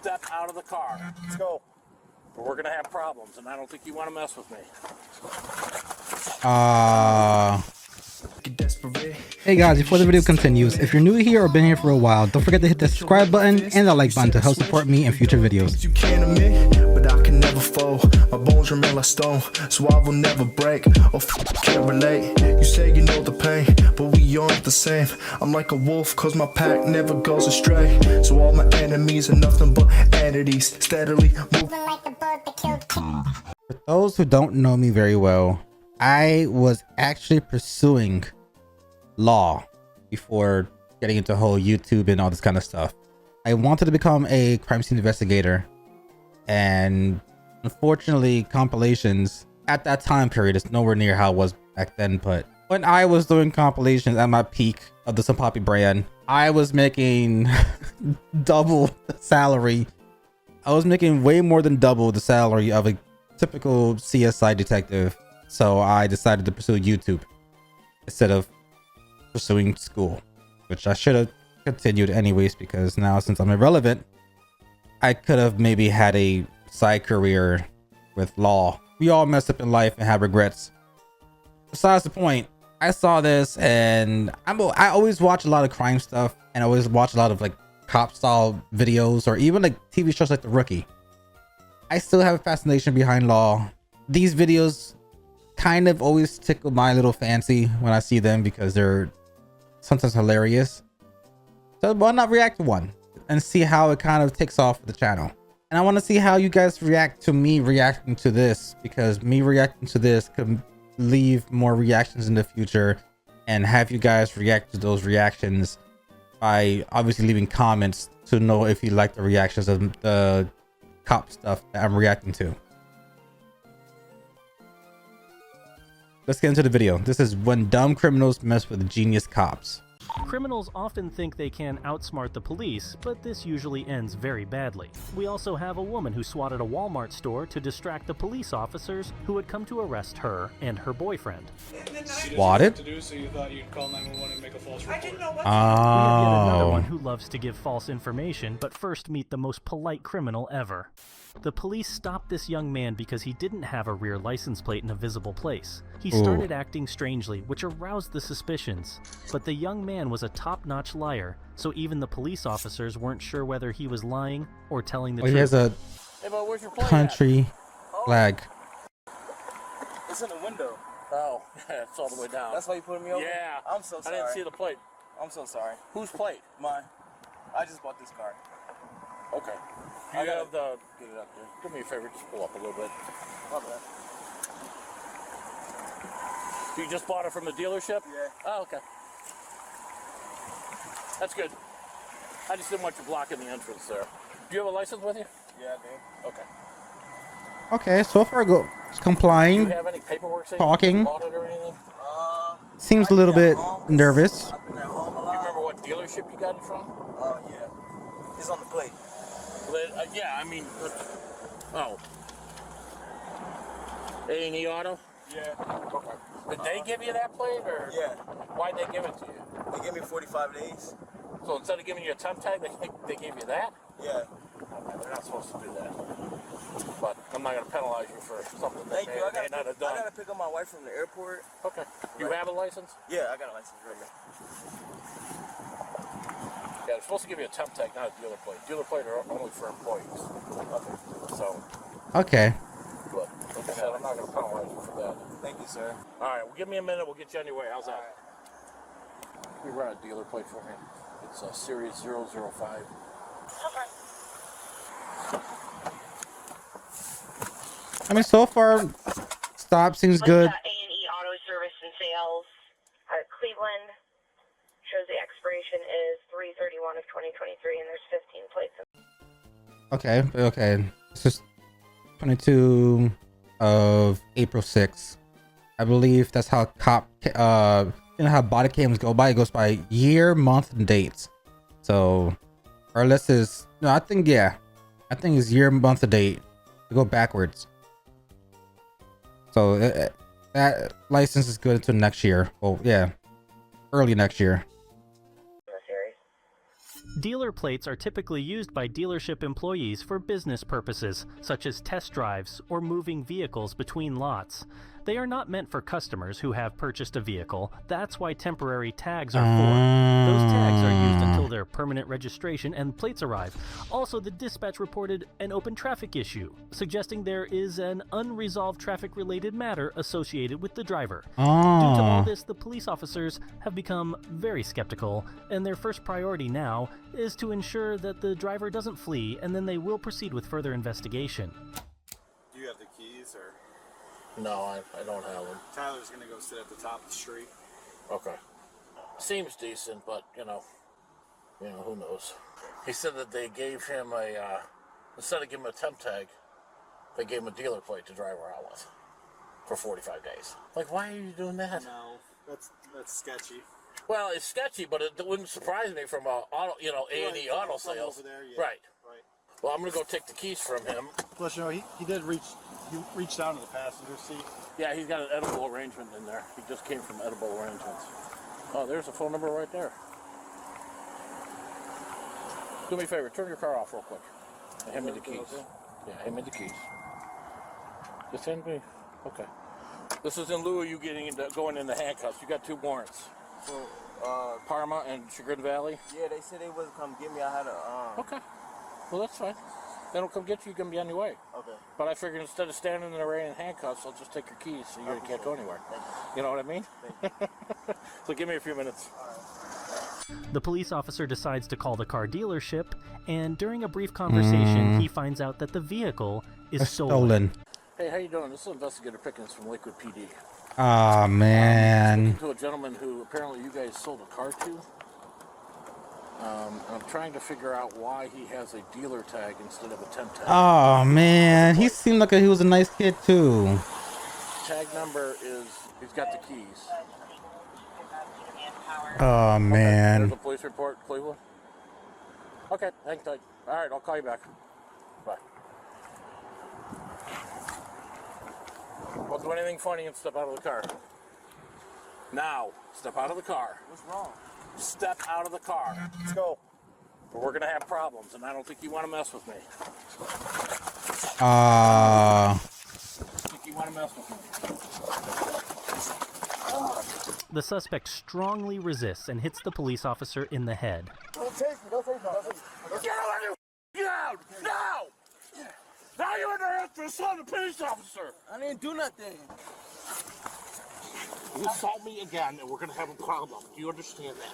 step out of the car. Let's go. Or we're gonna have problems, and I don't think you want to mess with me. Hey guys, before the video continues, if you're new here or been here for a while, don't forget to hit the subscribe button and the like button to help support me in future videos. You can't admit, but I can never fall. My bones remain like stone, so I will never break. Oh, can't relate. You say you know the pain, but we aren't the same. I'm like a wolf, cause my pack never goes astray. So all my enemies are nothing but entities, steadily moving like a bird that killed. For those who don't know me very well, I was actually pursuing law before getting into whole YouTube and all this kind of stuff. I wanted to become a crime scene investigator, and unfortunately compilations at that time period is nowhere near how it was back then. But when I was doing compilations at my peak of the Senpapi brand, I was making double the salary. I was making way more than double the salary of a typical CSI detective. So I decided to pursue YouTube instead of pursuing school, which I should have continued anyways, because now since I'm irrelevant, I could have maybe had a side career with law. We all mess up in life and have regrets. Besides the point, I saw this and I always watch a lot of crime stuff, and I always watch a lot of like cop style videos or even like TV shows like The Rookie. I still have a fascination behind law. These videos kind of always tickle my little fancy when I see them because they're sometimes hilarious. So why not react to one and see how it kind of takes off for the channel? And I want to see how you guys react to me reacting to this, because me reacting to this could leave more reactions in the future and have you guys react to those reactions by obviously leaving comments to know if you like the reactions of the cop stuff that I'm reacting to. Let's get into the video. This is when dumb criminals mess with genius cops. Criminals often think they can outsmart the police, but this usually ends very badly. We also have a woman who swatted a Walmart store to distract the police officers who had come to arrest her and her boyfriend. Swatted? We have yet another one who loves to give false information, but first meet the most polite criminal ever. The police stopped this young man because he didn't have a rear license plate in a visible place. He started acting strangely, which aroused the suspicions. But the young man was a top-notch liar, so even the police officers weren't sure whether he was lying or telling the truth. He has a country flag. It's in the window. Oh, yeah, it's all the way down. That's why you put me over? Yeah. I'm so sorry. I didn't see the plate. I'm so sorry. Whose plate? Mine. I just bought this car. Okay. Do you have the... Get it up there. Do me a favor, just pull up a little bit. My bad. You just bought it from the dealership? Yeah. Oh, okay. That's good. I just didn't want you blocking the entrance there. Do you have a license with you? Yeah, I do. Okay. Okay, so far it's complying. Do you have any paperwork saying Talking. you bought it or anything? Seems a little bit nervous. I've been at home a Do lot. you remember what dealership you got it from? Oh, yeah. It's on the plate. Yeah, I mean... Oh. A&E Auto? Yeah. Okay. Did they give you that plate, or? Yeah. Why'd they give it to you? They gave me 45 days. So instead of giving you a temp tag, they gave you that? Yeah. Okay, they're not supposed to do that. But I'm not going to penalize you for something that Thank they you. I may not have done. gotta pick up my wife from the airport. Okay. You have a license? Yeah, I got a license right here. Yeah, they're supposed to give you a temp tag, not a dealer plate. Dealer plate are only for employees. Okay. So, Okay. but like I said, I'm not going to penalize you for that. Thank you, sir. All right, well, give me a minute. We'll get you anyway. How's that? Can you run a dealer plate for me? It's Series 005. Okay. I mean, so far, stop seems good. A&E Auto Service and Sales out of Cleveland. Shows the expiration is 3/31 of 2023, and there's 15 plates. Okay, okay. This is 22 of April 6th. I believe that's how you know how body cams go by. It goes by year, month, and dates. So, or unless is no, I think it's year, month, and date. To go backwards. So that license is good until next year. Well, yeah, early next year. Dealer plates are typically used by dealership employees for business purposes, such as test drives or moving vehicles between lots. They are not meant for customers who have purchased a vehicle. That's why temporary tags are for. Those tags are used until their permanent registration and plates arrive. Also, the dispatch reported an open traffic issue, suggesting there is an unresolved traffic-related matter associated with the driver. Due to all this, the police officers have become very skeptical, and their first priority now is to ensure that the driver doesn't flee, and then they will proceed with further investigation. Do you have the keys, or? No, I don't have them. Tyler's gonna go sit at the top of the street. Okay. Seems decent, but you know, who knows? He said that they gave him instead of giving him a temp tag, they gave him a dealer plate to drive around with for 45 days. Like, why are you doing that? No, that's sketchy. Well, it's sketchy, but it wouldn't surprise me from a auto, A&E auto sales. Over there, yeah. Right. Well, I'm gonna go take the keys from him. Plus, he did reach down to the passenger seat. Yeah, he's got an edible arrangement in there. He just came from edible arrangements. Oh, there's a phone number right there. Do me a favor, turn your car off real quick. And hand me the keys. Yeah, hand me the keys. Just hand me. Okay. This is in lieu of you going into handcuffs. You got 2 warrants. So, Parma and Chagrin Valley. yeah, they said they wouldn't come get me. I had a, Okay. Well, that's fine. They don't come get you. You can be on your way. Okay. But I figured instead of standing in the rain in handcuffs, I'll just take your keys so you can't go anywhere. You know what I mean? So give me a few minutes. The police officer decides to call the car dealership, and during a brief conversation, he finds out that the vehicle is stolen. Hey, how you doing? This is Investigator Pickens from Lakewood PD. Oh man. To a gentleman who apparently you guys sold a car to. I'm trying to figure out why he has a dealer tag instead of a temp tag. Oh man, he seemed like he was a nice kid too. Tag number is, he's got the keys. Oh man. There's a police report, Cleveland. Okay, hang tight. All right, I'll call you back. Bye. Don't do anything funny and step out of the car. Now, step out of the car. what's wrong? Step out of the car. Let's go. Or we're gonna have problems, and I don't think you want to mess with me. Uh, I think you want to mess with me. The suspect strongly resists and hits the police officer in the head. Don't chase me. Don't chase me. Don't chase me. Get out! Get out! Now! Now you're under arrest for assaulting a police officer! I didn't do nothing. You assault me again, and we're gonna have a problem. Do you understand that?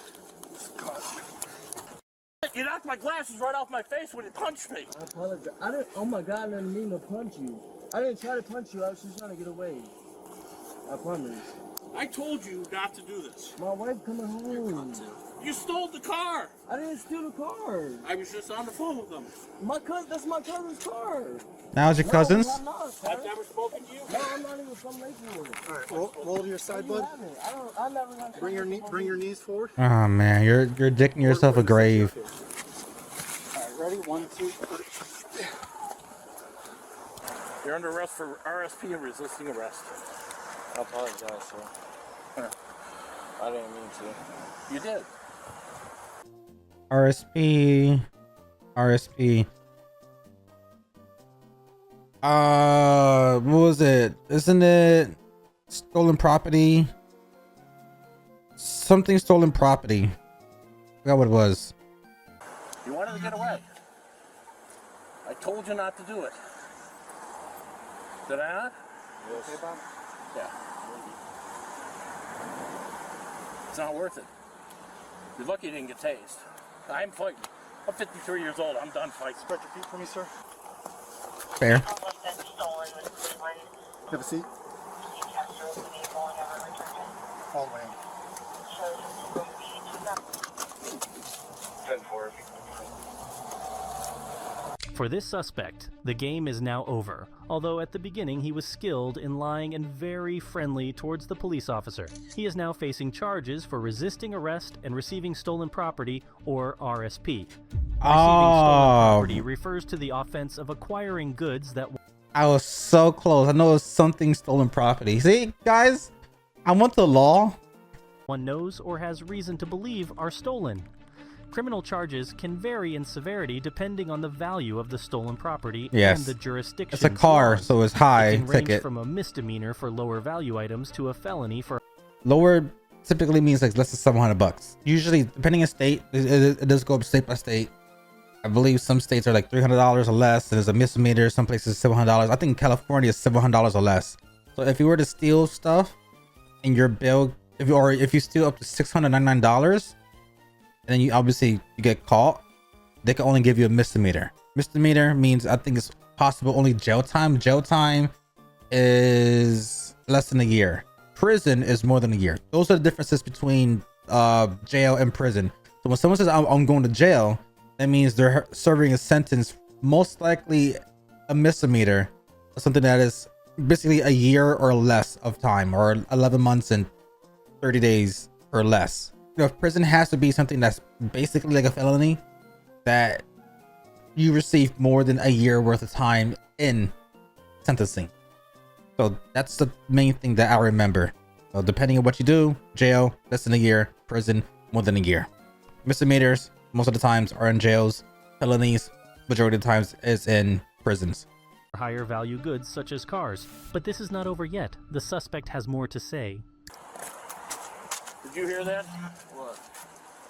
You knocked my glasses right off my face when you punched me. I apologize. I didn't. Oh my God! I didn't mean to punch you. I didn't try to punch you. I was just trying to get away. I promise. I told you not to do this. My wife coming home. You stole the car. I didn't steal the car. I was just on the phone with them. My cousin. That's my cousin's car. now it's your cousins? No, I'm not, sir. I've never spoken to you. No, I'm not even from Lakewood. All right, roll to your side, You bud. haven't. I never got. Bring your knees forward. Oh man, you're digging yourself a grave. All right, ready? 1, 2, 3. You're under arrest for RSP and resisting arrest. I apologize, sir. I didn't mean to. You did. RSP. What was it? Isn't it stolen property? Something stolen property. Forgot what it was. You wanted to get away. I told you not to do it. Did I not? Yes. Yeah. It's not worth it. You're lucky you didn't get tased. I'm fighting. I'm 53 years old. I'm done fighting. Spread your feet for me, sir. Fair. Have a seat. All the way in. For this suspect, the game is now over, although at the beginning he was skilled in lying and very friendly towards the police officer. He is now facing charges for resisting arrest and receiving stolen property, or RSP. Receiving stolen property refers to the offense of acquiring goods that I was so close. I know it was something stolen property. See, guys, I went to law. one knows or has reason to believe are stolen. Criminal charges can vary in severity depending on the value of the stolen property Yes. and the jurisdiction. It's a car, so it's high It can range ticket. from a misdemeanor for lower value items to a felony for Lower typically means like less than $700. Usually, depending on state, it does go up state by state. I believe some states are like $300 or less. There's a misdemeanor. Some places $700. I think California is $700 or less. So if you were to steal stuff and your bill, if you steal up to $699, and then you get caught, they can only give you a misdemeanor. Misdemeanor means I think it's possible only jail time. Jail time is less than a year. Prison is more than a year. Those are the differences between jail and prison. So when someone says I'm going to jail, that means they're serving a sentence, most likely a misdemeanor, something that is basically a year or less of time, or 11 months and 30 days or less. You know, if prison has to be something that's basically like a felony, that you receive more than a year worth of time in sentencing. So that's the main thing that I remember. So depending on what you do, jail less than a year, prison more than a year. Misdemeanors most of the times are in jails. Felonies majority of the times is in prisons. higher value goods such as cars. But this is not over yet. The suspect has more to say. Did you hear that? What?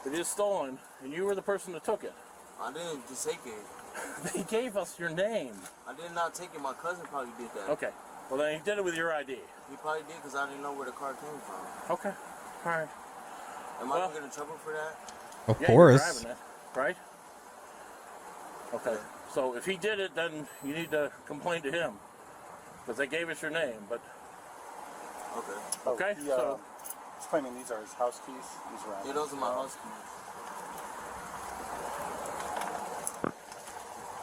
It is stolen, and you were the person that took it. I didn't just take it. They gave us your name. I did not take it. My cousin probably did that. Okay. Well, then he did it with your ID. He probably did because I didn't know where the car came from. Okay. All right. Am I going to get in trouble for that? Of Yeah, course. you're driving it, right? Okay. So if he did it, then you need to complain to him because they gave us your name. But Okay. okay. So He's claiming these are his house keys. These are Yeah, those are my house keys.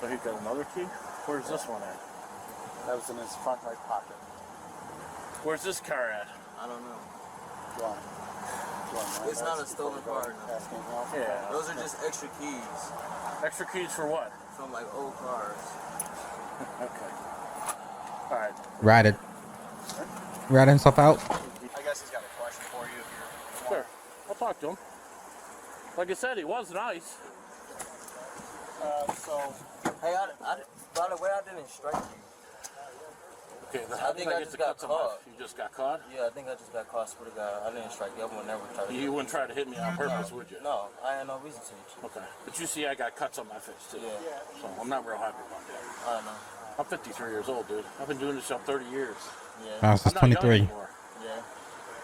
so he got another key. Where's this one at? That was in his front right pocket. Where's this car at? I don't know. Do you want It's not a stolen car. No. Ask anything else? Yeah. Those are just extra keys Extra keys for what? from like old cars. Okay. All right. Ride it. Ride himself out. I guess he's got a question for you. If Sure. I'll talk to him. Like I said, he was nice. so Hey, by the way, I didn't strike you. Okay. Then I how think did I get just the got cuts on my- caught. You just got caught. Yeah, I think I just got caught. Swear to God, I didn't strike you. I would never try to. You wouldn't try to hit me on purpose, would you? No, I had no reason to hit you. Okay. But you see, I got cuts on my face too. Yeah, So I'm not real happy about that. I know. I'm 53 years old, dude. I've been doing this job 30 years. Yeah, Since I'm not young 23. anymore. yeah,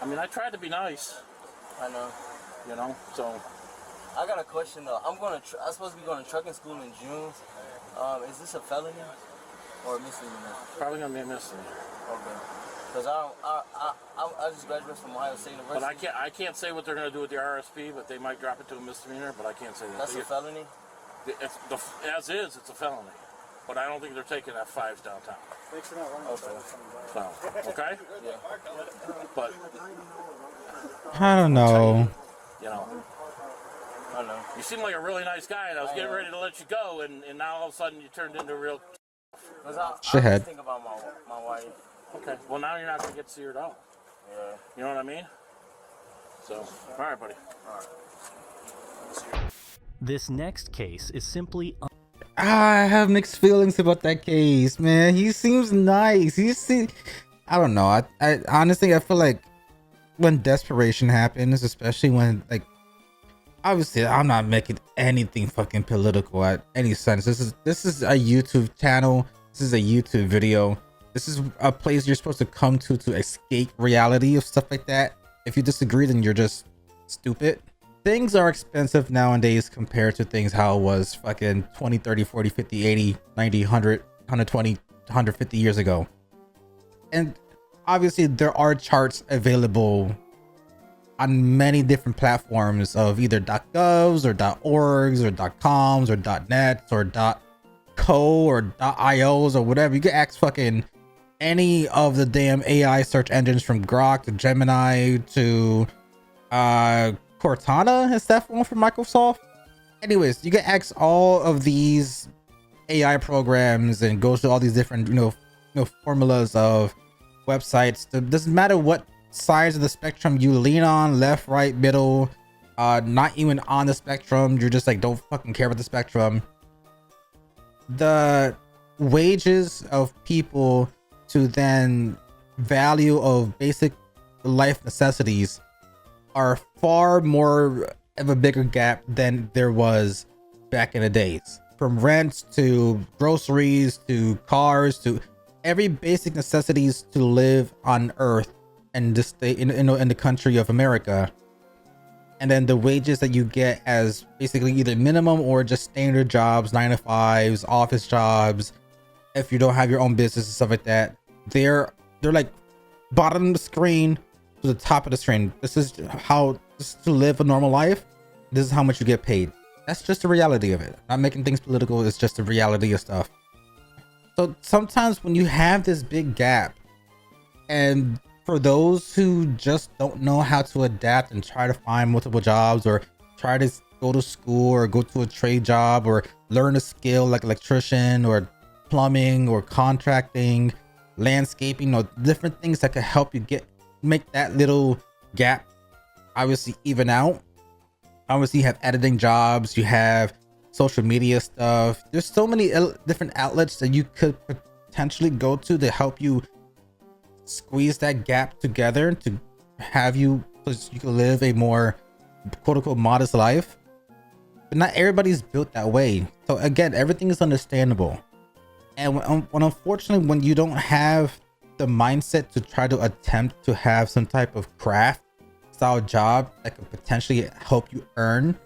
I mean, I tried to be nice, I know. you know. So I got a question though. I'm supposed to be going to trucking school in June. Is this a felony or a misdemeanor? probably gonna be a misdemeanor. Okay. Because I just graduated from Ohio State University. But I can't say what they're gonna do with the RSP, but they might drop it to a misdemeanor. But I can't say that. That's a felony. As is, it's a felony. But I don't think they're taking F5s downtown. thanks for not running. Okay. So, okay? Yeah. But I don't know. you know, I know. you seem like a really nice guy, and I was getting ready to let you go, and now all of a sudden you turned into a real. Because I Shithead. just think about my wife. Okay. Well, now you're not gonna get to see her at all. Yeah. You know what I mean? So, all right, buddy. This next case is simply I have mixed feelings about that case, man. He seems nice. I don't know. I honestly, I feel like when desperation happens, especially when, like, obviously I'm not making anything fucking political at any sense. This is a YouTube channel. This is a YouTube video. This is a place you're supposed to come to escape reality of stuff like that. If you disagree, then you're just stupid. Things are expensive nowadays compared to things how it was fucking 20, 30, 40, 50, 80, 90, 100, 120, 150 years ago. And obviously there are charts available on many different platforms of either .govs or .orgs or .coms or .nets or .co or .ios or whatever. You can ask fucking any of the damn AI search engines from Grok to Gemini to Cortana. Is that one from Microsoft? Anyways, you can ask all of these AI programs and go through all these different, you know, formulas of websites. It doesn't matter what sides of the spectrum you lean on, left, right, middle, not even on the spectrum, you're just like don't fucking care about the spectrum. The wages of people to then value of basic life necessities are far more of a bigger gap than there was back in the days. From rent to groceries to cars to every basic necessities to live on earth and this state in the country of America. And then the wages that you get as basically either minimum or just standard jobs, 9 to 5s, office jobs, if you don't have your own business and stuff like that, they're like bottom of the screen to the top of the screen. This is to live a normal life. This is how much you get paid. That's just the reality of it. Not making things political. It's just the reality of stuff. So sometimes when you have this big gap, and for those who just don't know how to adapt and try to find multiple jobs or try to go to school or go to a trade job or learn a skill like electrician or plumbing or contracting, landscaping, or different things that could help you make that little gap obviously even out. Obviously you have editing jobs, you have social media stuff. There's so many different outlets that you could potentially go to help you squeeze that gap together to have you so you can live a more quote-unquote modest life. But not everybody's built that way. So again, everything is understandable. And when unfortunately when you don't have the mindset to try to attempt to have some type of craft style job that could potentially help you earn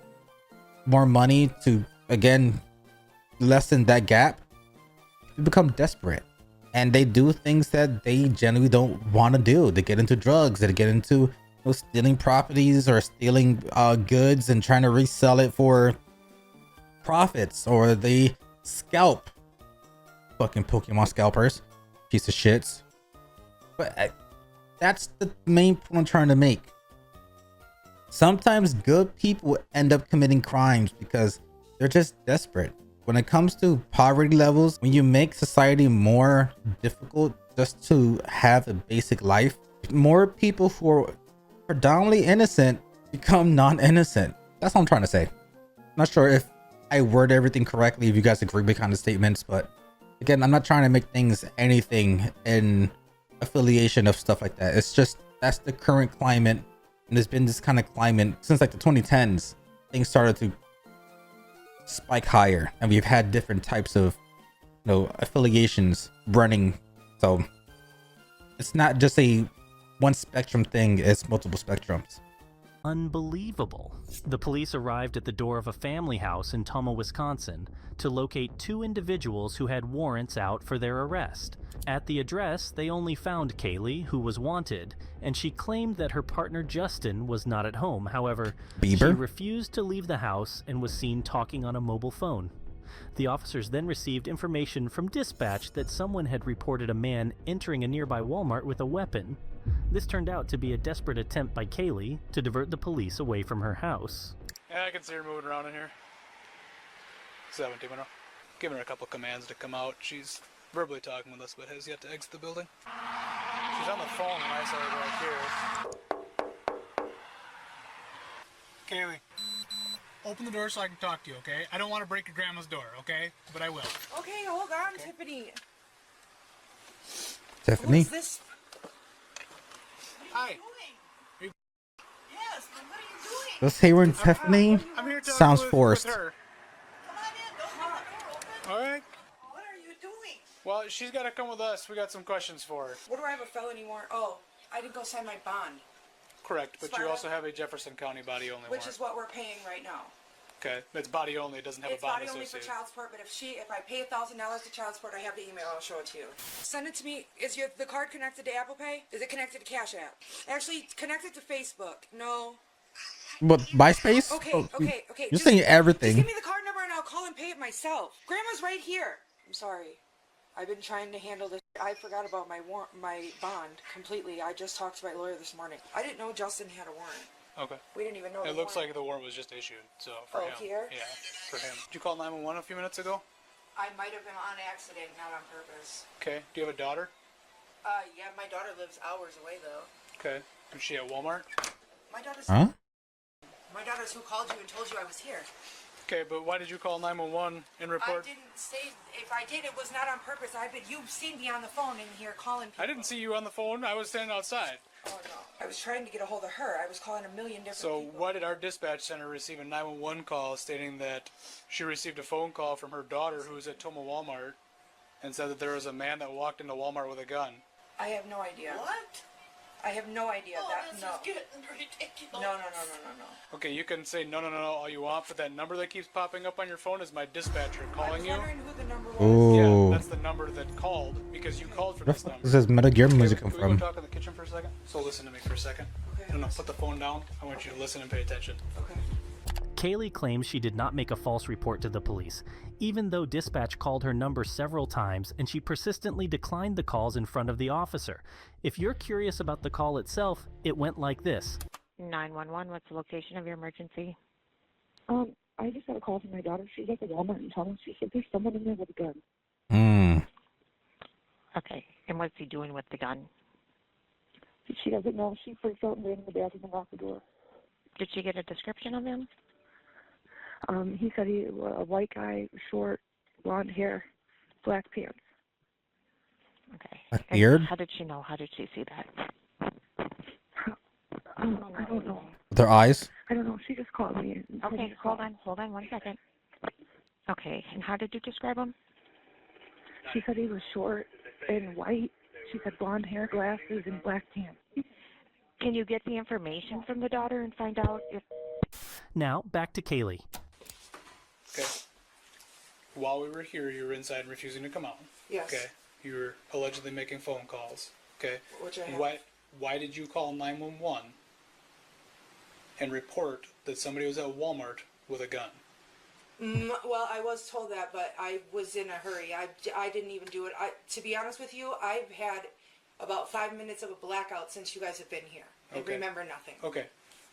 more money to again lessen that gap, you become desperate and they do things that they generally don't want to do. They get into drugs, they get into stealing properties or stealing goods and trying to resell it for profits, or they scalp. Fucking Pokemon scalpers, piece of shits. But that's the main point I'm trying to make. Sometimes good people end up committing crimes because they're just desperate. When it comes to poverty levels, when you make society more difficult just to have a basic life, more people who are predominantly innocent become non-innocent. That's what I'm trying to say. I'm not sure if I word everything correctly, if you guys agree with kind of statements, but again, I'm not trying to make things anything in affiliation of stuff like that. It's just that's the current climate. And there's been this kind of climate since like the 2010s. Things started to spike higher, and we've had different types of affiliations running. So it's not just a one spectrum thing, it's multiple spectrums. Unbelievable. The police arrived at the door of a family house in Toma, Wisconsin to locate two individuals who had warrants out for their arrest. At the address, they only found Kaylee, who was wanted, and she claimed that her partner Justin was not at home. However, she refused to leave the house and was seen talking on a mobile phone. The officers then received information from dispatch that someone had reported a man entering a nearby Walmart with a weapon. This turned out to be a desperate attempt by Kaylee to divert the police away from her house. Yeah, I can see her moving around in here. 17 minutes. Giving her a couple commands to come out. She's verbally talking with us, but has yet to exit the building. She's on the phone when I saw her back here. Kaylee, open the door so I can talk to you, okay? I don't want to break your grandma's door, okay? But I will. Okay, hold on, okay. Tiffany. Tiffany? What's this? Hi. Yes, but what are you doing? Let's say we're in Tiffany. I'm here talking Sounds with forced. her. Come on in, don't leave the door open. Alright. What are you doing? Well, she's got to come with us. We got some questions for her. What do I have a felony warrant? Oh, I didn't go sign my bond, Correct, but you Sparta? also have a Jefferson County body only which warrant. is what we're paying right now. Okay, it's body only. It doesn't have It's a bond body only for associated. child support, but if I pay $1,000 to child support, I have the email. I'll show it to you. Send it to me. Is the card connected to Apple Pay? Is it connected to Cash App? Actually, connected to Facebook. No. What, MySpace? Okay, Oh, okay. You're Just- saying everything. Just give me the card number and I'll call and pay it myself. Grandma's right here. I'm sorry. I've been trying to handle this. I forgot about my bond completely. I just talked to my lawyer this morning. I didn't know Justin had a warrant. Okay. We didn't even know. It looks like the warrant was just issued, so for him. Here? Yeah, for him. Did you call 911 a few minutes ago? I might have been on accident, not on purpose. Okay. Do you have a daughter? Yeah, my daughter lives hours away though. Okay. Is she at Walmart? My daughter's. Huh? My daughter's who called you and told you I was here. Okay, but why did you call 911 and report? I didn't say. If I did, it was not on purpose. You've seen me on the phone in here calling people. I didn't see you on the phone. I was standing outside. Oh no. I was trying to get a hold of her. I was calling a million different people. So why did our dispatch center receive a 911 call stating that she received a phone call from her daughter who was at Toma Walmart and said that there was a man that walked into Walmart with a gun? I have no idea. What? I have no idea. Oh, that this no. is getting ridiculous. No. Okay, you can say no all you want, but that number that keeps popping up on your phone is my dispatcher calling you. I was wondering who the number was. Ooh. Yeah, that's the number that called because you called for Where the this fuck number. does this Metal Gear music Can come we go from? talk in the kitchen for a second? So listen to me for a second. Okay. No, put the phone down. I want you to listen and pay attention. Okay. Kaylee claims she did not make a false report to the police, even though dispatch called her number several times and she persistently declined the calls in front of the officer. If you're curious about the call itself, it went like this. 911, what's the location of your emergency? I just got a call from my daughter. She's at the Walmart in Thomas. She said there's someone in there with a gun. Okay, and what's he doing with the gun? She doesn't know. She freaked out and ran in the bathroom and locked the door. Did she get a description of him? He said he was a white guy, short, blonde hair, black pants. Okay. A And beard? how did she know? How did she see that? I don't know. With her eyes? I don't know. She just called me. And told me Okay, to call. hold on 1 second. Okay, and how did you describe him? She said he was short and white. She said blonde hair, glasses, and black pants. Can you get the information from the daughter and find out if... Now, back to Kaylee. Okay. While we were here, you were inside refusing to come out. Yes. Okay. You were allegedly making phone calls. Okay. Which I have. Why did you call 911 and report that somebody was at Walmart with a gun? Well, I was told that, but I was in a hurry. I didn't even do it. To be honest with you, I've had about 5 minutes of a blackout since you guys have been here. I Okay. remember nothing. Okay.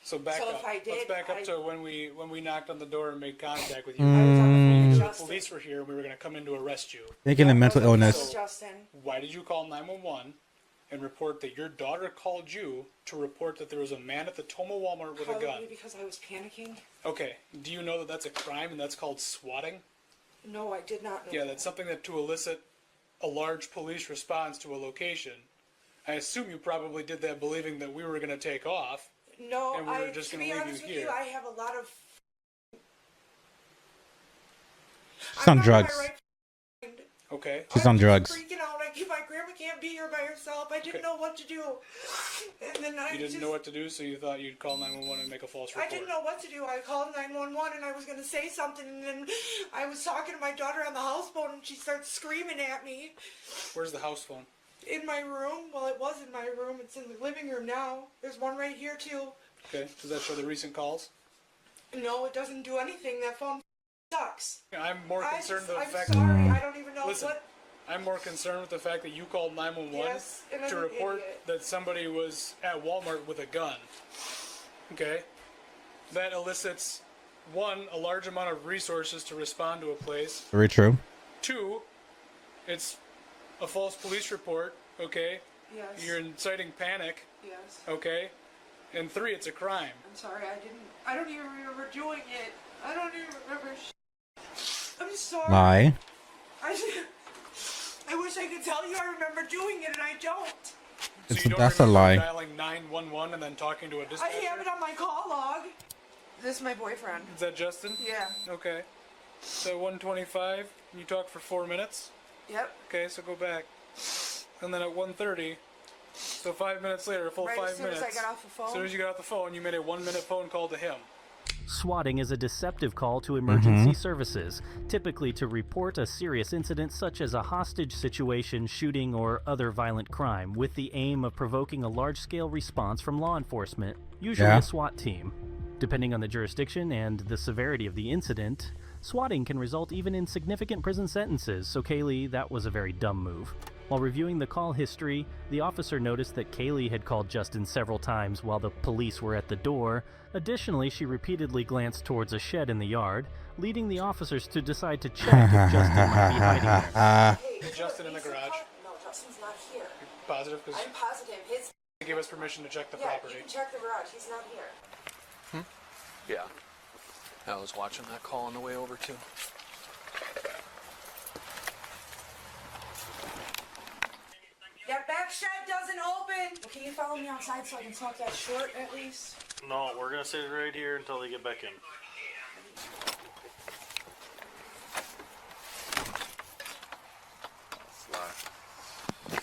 So back So up. if I did, Let's back up I- to when we knocked on the door and made contact with you. I was on the phone with The Justin. police were here and we were going to come in to arrest you. Thinking of mental I was on the phone illness. with Justin. Why did you call 911 and report that your daughter called you to report that there was a man at the Toma Walmart with a gun? Probably because I was panicking. Okay. Do you know that that's a crime and that's called swatting? No, I did not know. Yeah, that's something that to elicit a large police response to a location. I assume you probably did that believing that we were going to take off. No, And we were just to gonna be leave honest you with here. you, I have a lot of... She's I'm on not drugs. my right mind. Okay. She's I'm on drugs. freaking out. My grandma can't be here by herself. I didn't Okay. know what to do. And then You didn't know what to do, so you thought you'd call 911 and make a false report. I didn't know what to do. I called 911 and I was going to say something, and then I was talking to my daughter on the house phone and she starts screaming at me Where's the house phone? in my room. Well, it was in my room. It's in the living room now. There's one right here too. Okay. Does that show the recent calls? No, it doesn't do anything. That phone sucks. I'm more concerned with the I'm fact sorry. I don't even know Listen, what... I'm more concerned with the fact that you called 911 Yes, and I'm to an report idiot. that somebody was at Walmart with a gun. Okay? That elicits, one, a large amount of resources to respond to a place. Very true. Two, it's a false police report, okay? Yes. You're inciting panic, Yes. okay? And three, it's a crime. I'm sorry, I don't even remember doing it. I don't even remember I'm sorry. Lie. I wish I could tell you I remember doing it and I don't. So It's- you don't that's a remember lie. dialing 911 and then talking to a I dispatcher? have it on my call log. This is my boyfriend. Is that Justin? Yeah. Okay. So 125, you talk for 4 minutes? Yep. Okay, so go back. And then at 1:30, so 5 minutes later, a full Right 5 as soon minutes. as I got off the phone. As soon as you got off the phone, you made a 1 minute phone call to him. Swatting is a deceptive call to emergency services, typically to report a serious incident such as a hostage situation, shooting, or other violent crime, with the aim of provoking a large-scale response from law enforcement, usually Yeah. a SWAT team. Depending on the jurisdiction and the severity of the incident, swatting can result even in significant prison sentences, so Kaylee, that was a very dumb move. While reviewing the call history, the officer noticed that Kaylee had called Justin several times while the police were at the door. Additionally, she repeatedly glanced towards a shed in the yard, leading the officers to decide to check if Justin might be hiding there. Is Justin in the garage? No, Justin's not here. Positive? Because I'm positive. he gave us permission to check the Yeah, property. you can check the garage. He's not here. Yeah. I was watching that call on the way over too. That back shed doesn't open. Can you follow me outside so I can smoke that short at least? No, we're gonna sit right here until they get back in.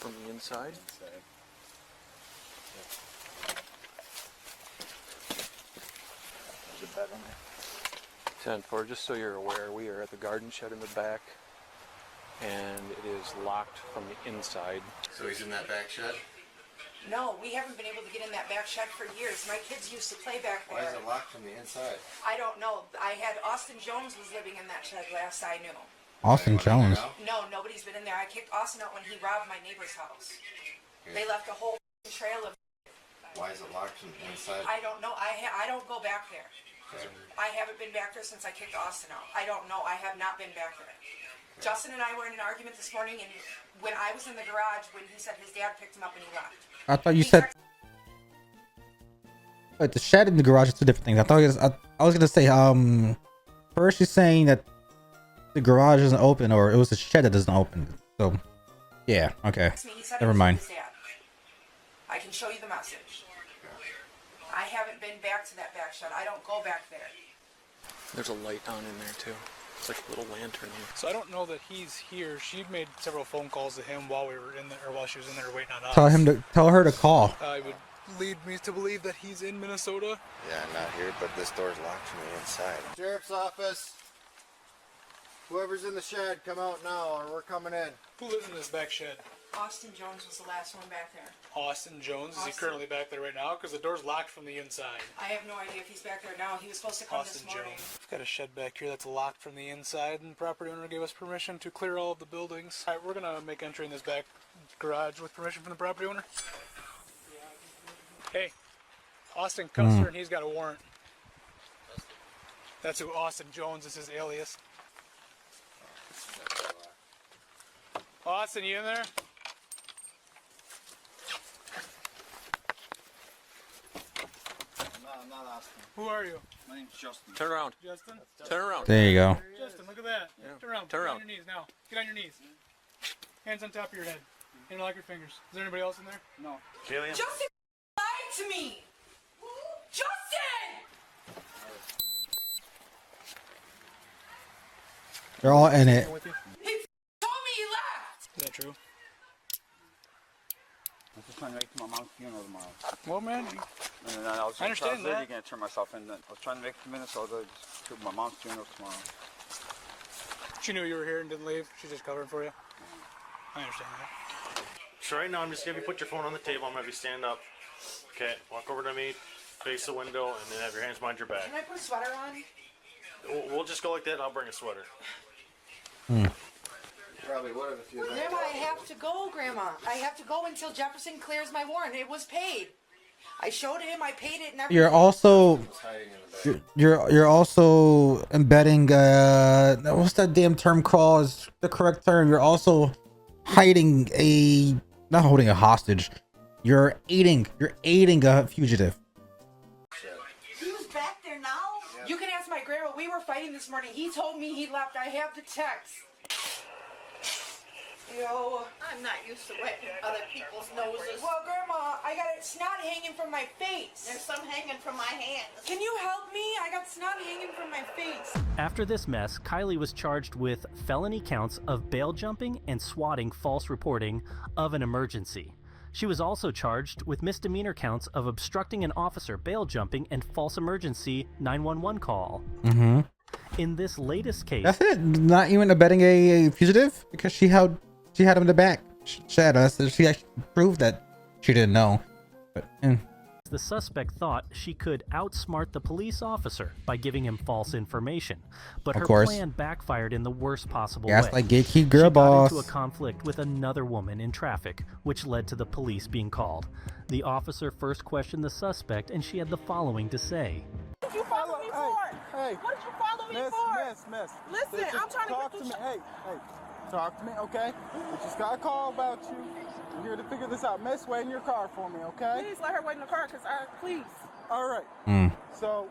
From the inside? There's a bed in there. 10-4, just so you're aware, we are at the garden shed in the back, and it is locked from the inside. So he's in that back shed? No, we haven't been able to get in that back shed for years. My kids used to play back there. Why is it locked from the inside? I don't know. I had Austin Jones was living in that shed last I knew. Austin Jones. No, nobody's been in there. I kicked Austin out when he robbed my neighbor's house. They left a whole trail of. Why is it locked from the inside? I don't know. I don't go back there. Okay. I haven't been back there since I kicked Austin out. I don't know. I have not been back there. Okay. Justin and I were in an argument this morning, and when I was in the garage, when he said his dad picked him up and he left. I thought you said. But the shed and the garage are two different things. I was gonna say, first you're saying that the garage isn't open, or it was the shed that doesn't open. So, yeah, okay. Never mind. I can show you the message. I haven't been back to that back shed. I don't go back there. There's a light on in there too. It's like a little lantern. So I don't know that he's here. She made several phone calls to him while we were in there, or while she was in there waiting on us. Tell her to call. It would lead me to believe that he's in Minnesota. Yeah, not here, but this door's locked from the inside. Sheriff's office. Whoever's in the shed, come out now, or we're coming in. Who lives in this back shed? Austin Jones was the last one back there. Austin Jones? Is he currently back there right now? Because the door's locked from the inside. I have no idea if he's back there now. He was supposed to come Austin this morning. Jones. We've got a shed back here that's locked from the inside, and the property owner gave us permission to clear all of the buildings. All right, we're going to make entry in this back garage with permission from the property owner. Hey, Austin Custer, and he's got a warrant. That's who Austin Jones is, his alias. Austin, you in there? No, I'm not Austin. Who are you? My name's Justin. Turn around. Justin? Turn around. There you go. Justin, look at that. Yeah. Turn around. Turn Get around. on your knees now. Get on your knees. Hands on top of your head. Interlock your fingers. Is there anybody else in there? No. Jillian? Justin lied to me! Justin! They're all in it. He told me he left! Is that true? I'm just trying to make it to my mom's funeral tomorrow. Well, man. And I was understand literally that. going to turn myself in. I was trying to make it to Minnesota to my mom's funeral tomorrow. She knew you were here and didn't leave. She's just covering for you. I understand that. So right now, I'm just gonna have you put your phone on the table. I'm gonna have you stand up. Okay, walk over to me, face the window, and then have your hands behind your back. Can I put a sweater on? We'll just go like that. I'll bring a sweater. Probably would have if you had. Grandma, I have to go, Grandma. I have to go until Jefferson clears my warrant. It was paid. I showed him, I paid it and everything. You're also you're also embedding what's that damn term called? Is the correct term? You're also hiding not holding a hostage. You're aiding a fugitive. He was back there now? Yeah. You can ask my grandma. We were fighting this morning. He told me he left. I have the text. Yo. I'm not used to wetting other people's noses. Well, Grandma, I got snot hanging from my face. There's some hanging from my hands. Can you help me? I got snot hanging from my face. After this mess, Kylie was charged with felony counts of bail jumping and swatting false reporting of an emergency. She was also charged with misdemeanor counts of obstructing an officer, bail jumping, and false emergency 911 call. In this latest case... That's it? Not even abetting a fugitive? Because she had him in the back. She actually proved that she didn't know. But, The suspect thought she could outsmart the police officer by giving him false information, but her plan backfired in the worst possible way. like gatekeep girl boss. She got into a conflict with another woman in traffic, which led to the police being called. The officer first questioned the suspect, and she had the following to say. What did you follow me for? Hey, what did you follow me for? Miss. Listen, I'm trying to talk to me. Hey, talk to me, okay? We just got a call about you. I'm here to figure this out. Miss, wait in your car for me, okay? Please let her wait in the car, please. All right. So,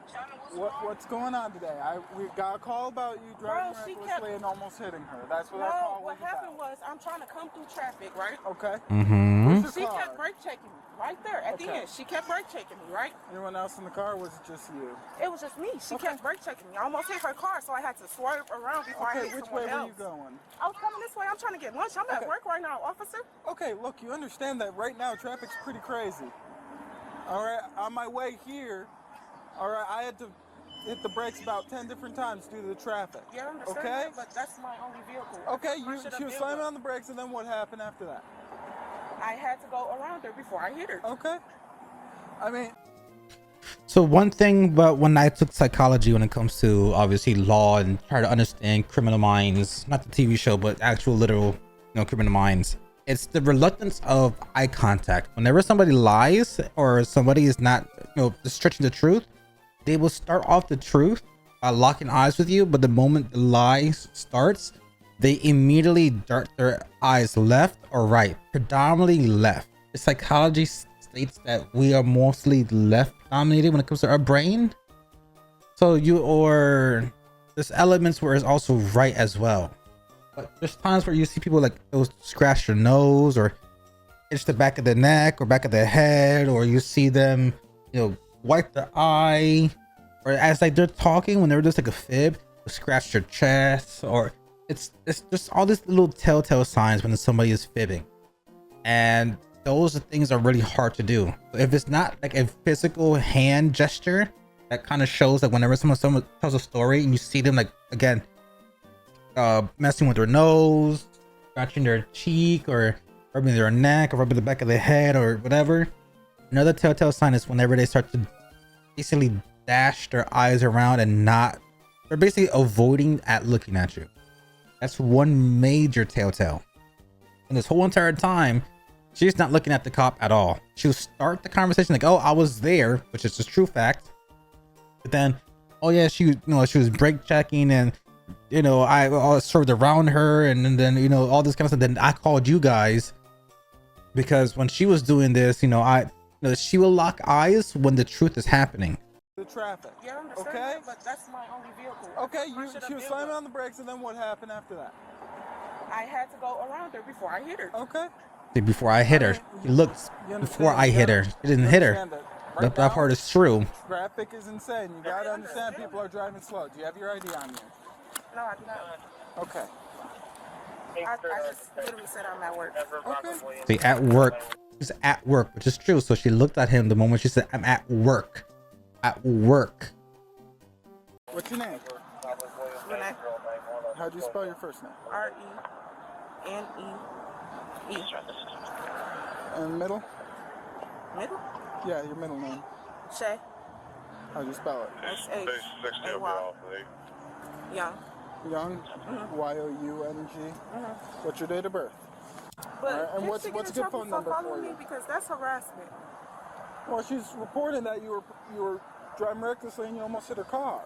what's going on today? We got a call about you driving recklessly and almost hitting her. That's what that call was what happened was I'm trying to come through traffic, right? Okay. Mm-hmm. She kept brake checking me right there at the end. She kept brake checking me, right? Anyone else in the car, or was it just you? It was just me. She kept brake checking me. I almost hit her car, so I had to swerve around before I hit Which someone way else. were you going? I was coming this way. I'm trying to get lunch. I'm at work right now, officer. Okay, look, you understand that right now traffic's pretty crazy. All right, on my way here, all right, I had to hit the brakes about 10 different times due to the traffic. Yeah, I understand okay? that, but that's my only vehicle. Okay, she was slamming on the brakes, and then what happened after that? I had to go around her before I hit her. Okay. I mean... So one thing, but when I took psychology, when it comes to obviously law and try to understand Criminal Minds, not the TV show, but actual literal, Criminal Minds, it's the reluctance of eye contact. Whenever somebody lies or somebody is not, stretching the truth, they will start off the truth by locking eyes with you, but the moment the lie starts, they immediately dart their eyes left or right, predominantly left. The psychology states that we are mostly left dominated when it comes to our brain. So there's elements where it's also right as well. But there's times where you see people like they'll scratch their nose or itch the back of the neck or back of the head, or you see them, wipe their eye, or as like they're talking when they're just like a fib, scratch their chest, or it's just all these little telltale signs when somebody is fibbing. And those things are really hard to do. If it's not like a physical hand gesture, that kind of shows that whenever someone tells a story and you see them like, again, messing with their nose, scratching their cheek, or rubbing their neck, or rubbing the back of their head, or whatever. Another telltale sign is whenever they start to basically dash their eyes around and they're basically avoiding at looking at you. That's one major telltale. And this whole entire time, she's not looking at the cop at all. She'll start the conversation like, "Oh, I was there," which is a true fact. But then, "Oh yeah, she was brake checking, and I served around her, and then all this kind of stuff. Then I called you guys because when she was doing this, she will lock eyes when the truth is happening." The traffic. Yeah, I understand that, but that's my only vehicle. Okay, she was slamming on the brakes, and then what happened after that? I had to go around her before I hit her. Okay. Before I hit her, she looked before I hit her. She didn't hit her. Right that part is true. Traffic is insane. You gotta understand people are driving slow. Do you have your ID on you? No, I do not. Okay. I just literally said I'm at work. Okay. See, at work. She's at work, which is true. So she looked at him the moment she said, "I'm at work." At work. What's your name? Renee. How do you spell your first name? R-E-N-E-E. And middle? Middle? Yeah, your middle name. Shay. How do you spell it? S-H-A-Y. Young. Young? Y-O-U-N-G? What's your date of birth? But and what's a good phone number for you? Because that's harassment. Well, she's reporting that you were driving recklessly and you almost hit her car.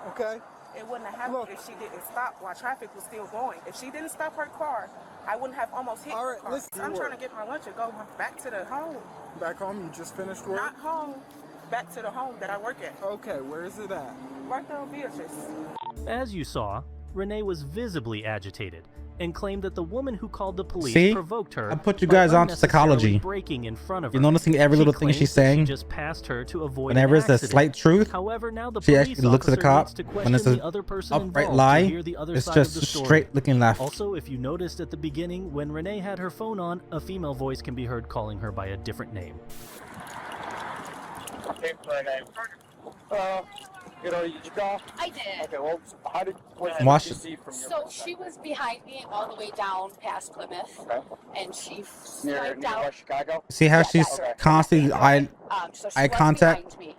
Okay? It wouldn't have happened if she didn't stop while traffic was still going. If she didn't stop her car, I wouldn't have almost hit her car. Listen, I'm trying to get my lunch and go back to the home. Back home? You just finished work? Not home. Back to the home that I work at. Okay, where is it at? Right there on Beatrice. As you saw, Renee was visibly agitated and claimed that the woman who called the police See? provoked her. I put you guys onto psychology. Breaking in front of You're her. noticing every little thing she's saying. She just passed her to avoid Whenever it's a slight truth, however, now the she actually looks at the cop. When it's an upright lie, it's just a straight looking left. Also, if you noticed at the beginning, when Renee had her phone on, a female voice can be heard calling her by a different name. Did you call? I did. Okay, well, what Watch did you see from your So she was behind me all the way down past Plymouth. Okay. And she near swiped out. Chicago? See how she's constantly eye So she eye was contact? behind me.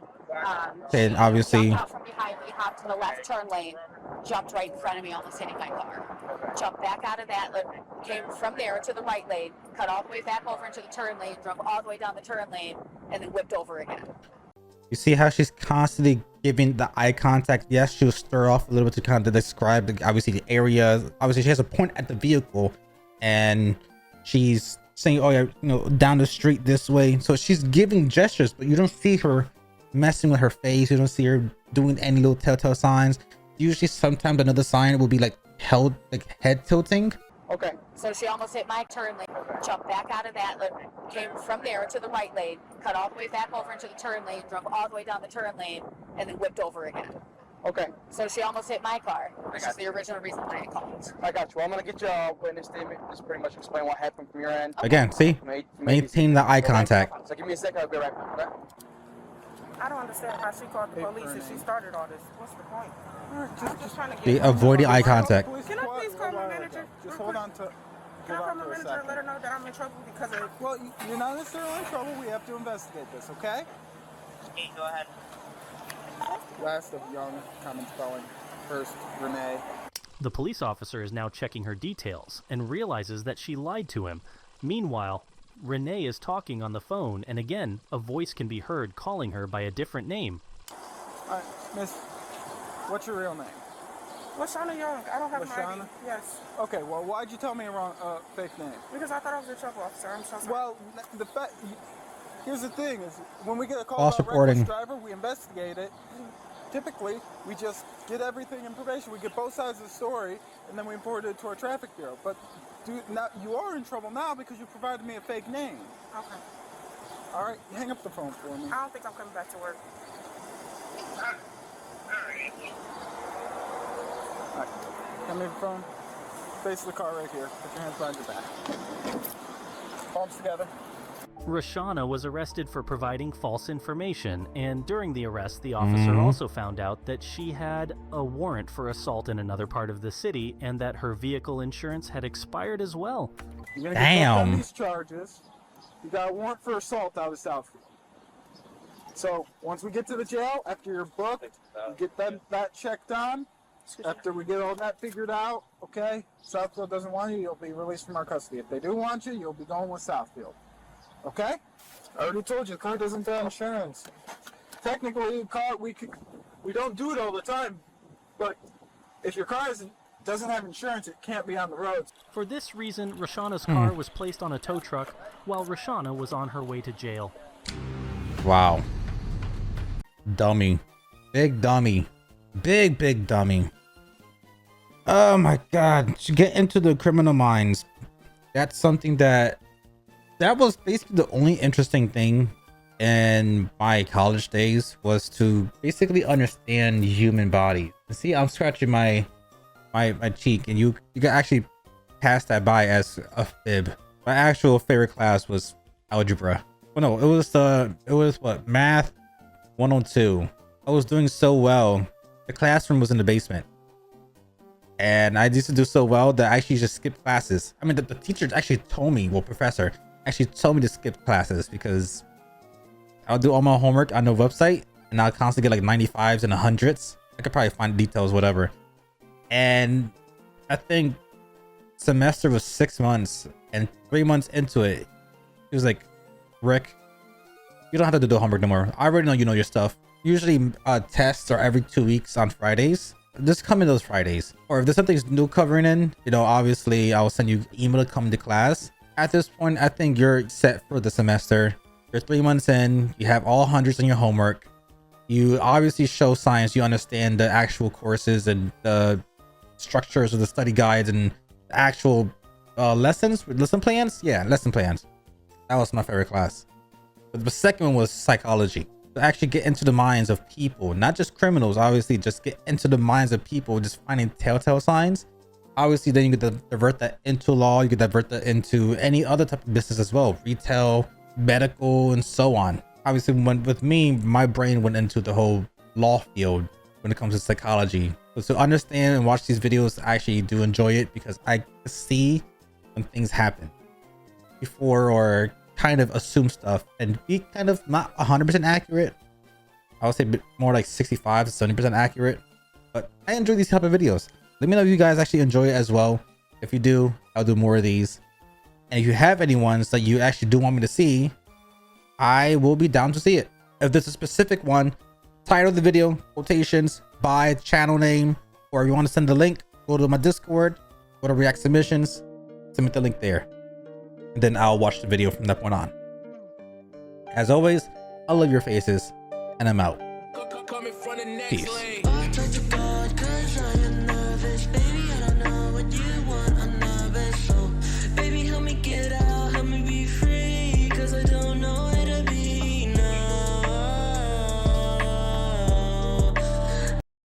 Okay, She obviously. jumped out from behind me, hopped in the left turn lane, jumped right in front of me, almost hitting my car. Jumped back out of that, came from there to the right lane, cut all the way back over into the turn lane, drove all the way down the turn lane, and then whipped over again. You see how she's constantly giving the eye contact? Yes, she'll stir off a little bit to kind of describe obviously the area. Obviously, she has a point at the vehicle, and she's saying, "Oh yeah, down the street this way." So she's giving gestures, but you don't see her messing with her face. You don't see her doing any little telltale signs. Usually sometimes another sign will be like head tilting. Okay. So she almost hit my turn lane, jumped back out of that, came from there to the right lane, cut all the way back over into the turn lane, drove all the way down the turn lane, and then whipped over again. Okay. So she almost hit my car, which is the original reason why I called. I got you. I'm gonna get you a witness statement. Just pretty much explain what happened from your end. Again, see? Maintain the eye contact. So give me a second. I'll be right back. Okay? I don't understand how she called the police and she started all this. What's the point? I'm just trying to See, get. avoid the eye contact. Can I please call my manager? Just hold on to. Can I call my manager and let her know that I'm in trouble because of? Well, you're not necessarily in trouble. We have to investigate this, okay? Okay, go ahead. Last of young, common spelling. First, Renee. The police officer is now checking her details and realizes that she lied to him. Meanwhile, Renee is talking on the phone, and again, a voice can be heard calling her by a different name. Miss, what's your real name? Lashana Young. I don't have my ID. Lashana? Yes. Okay, well, why'd you tell me a wrong, fake name? Because I thought I was a trouble officer. I'm so sorry. Well, the fact, here's the thing, is when we get a call False about a reporting. reckless driver, we investigate it. Typically, we just get everything information. We get both sides of the story, and then we import it to our traffic bureau. But now you are in trouble now because you provided me a fake name. Okay. All right, hang up the phone for me. I don't think I'm coming back to work. All right, hand me the phone. Face the car right here. Put your hands behind your back. Palms together. Rashana was arrested for providing false information, and during the arrest, the officer also found out that she had a warrant for assault in another part of the city and that her vehicle insurance had expired as well. You're gonna get booked on these charges. You got a warrant for assault out of Southfield. So once we get to the jail, after you're booked, you get that checked on. After we get all that figured out, okay, Southfield doesn't want you, you'll be released from our custody. If they do want you, you'll be going with Southfield. Okay? I already told you, the car doesn't have insurance. Technically, the car, we don't do it all the time, but if your car doesn't have insurance, it can't be on the roads. For this reason, Rashana's car was placed on a tow truck while Rashana was on her way to jail. Wow. Dummy. Big dummy. Big dummy. Oh my god. To get into the criminal minds, that's something that was basically the only interesting thing in my college days, was to basically understand human bodies. See, I'm scratching my cheek, and you can actually pass that by as a fib. My actual favorite class was algebra. Well, no, it was what, math 102. I was doing so well. The classroom was in the basement, and I used to do so well that I actually just skipped classes. I mean, the teacher actually told me, well, professor actually told me to skip classes because I'll do all my homework on the website and I'll constantly get like 95s and 100s. I could probably find details, whatever. And I think semester was 6 months, and 3 months into it, he was like, Rick, you don't have to do homework no more. I already know you know your stuff. Usually tests are every 2 weeks on Fridays. Just come in those Fridays. Or if there's something new covering in, obviously I'll send you an email to come to class. At this point, I think you're set for the semester. You're 3 months in, you have all hundreds on your homework. You obviously show science, you understand the actual courses and the structures of the study guides and the actual lesson plans. Yeah, lesson plans. That was my favorite class. But the second one was psychology. To actually get into the minds of people, not just criminals, obviously, just get into the minds of people, just finding telltale signs. Obviously, then you could divert that into law, you could divert that into any other type of business as well, retail, medical, and so on. Obviously, with me, my brain went into the whole law field when it comes to psychology. So to understand and watch these videos, I actually do enjoy it because I see when things happen before, or kind of assume stuff and be kind of not 100% accurate. I would say more like 65 to 70% accurate, but I enjoy these type of videos. Let me know if you guys actually enjoy it as well. If you do, I'll do more of these. And if you have any ones that you actually do want me to see, I will be down to see it. If there's a specific one, title of the video, quotations, by channel name, or if you want to send the link, go to my Discord, go to React Submissions, submit the link there. And then I'll watch the video from that point on. As always, I love your faces. and I'm out. Peace.